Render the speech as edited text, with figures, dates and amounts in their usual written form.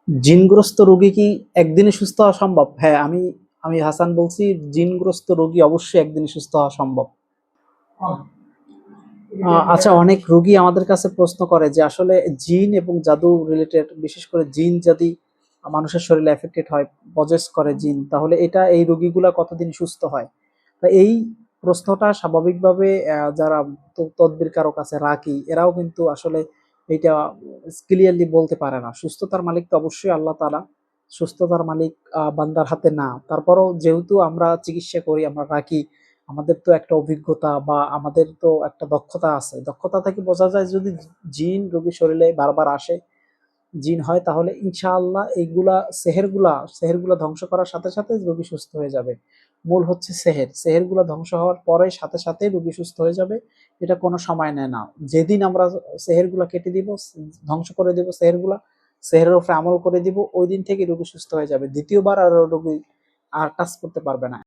জিনগ্রস্ত রোগী কি একদিনে সুস্থ হওয়া সম্ভব? হ্যাঁ, আমি আমি হাসান বলছি। জিনগ্রস্ত রোগী অবশ্যই একদিনে সুস্থ হওয়া সম্ভব। আচ্ছা, অনেক রোগী আমাদের কাছে প্রশ্ন করে যে আসলে জিন এবং জাদু রিলেটেড, বিশেষ করে জিন যদি মানুষের শরীরে এফেক্টেড হয়, পজেস করে জিন, তাহলে এই রোগীগুলা কতদিন সুস্থ হয়? তা এই প্রশ্নটা স্বাভাবিকভাবে যারা তদবিরকারক আছে, রাকি, এরাও কিন্তু আসলে এটা ক্লিয়ারলি বলতে পারে না। সুস্থতার মালিক তো অবশ্যই আল্লাহ তাআলা। সুস্থতার মালিক বান্দার হাতে না। তারপরেও যেহেতু আমরা চিকিৎসা করি, আমরা রাকি, আমাদের তো একটা অভিজ্ঞতা বা আমাদের তো একটা দক্ষতা আছে। দক্ষতা থেকে বোঝা যায় যদি জিন রোগীর শরীরে বারবার আসে, জিন হয়, তাহলে ইনশাআল্লাহ এইগুলা সেহেরগুলা ধ্বংস করার সাথে সাথে রোগী সুস্থ হয়ে যাবে। মূল হচ্ছে সেহেরগুলা ধ্বংস হওয়ার পরে সাথে সাথে রোগী সুস্থ হয়ে যাবে। এটা কোনো সময় নেয় না। যেদিন আমরা সেহেরগুলা কেটে দিব, ধ্বংস করে দিব সেহেরগুলা, সেহেরের উপরে আমল করে দিব, ওই দিন থেকে রোগী সুস্থ হয়ে যাবে। দ্বিতীয়বার আর রোগী আর টাচ করতে পারবে না।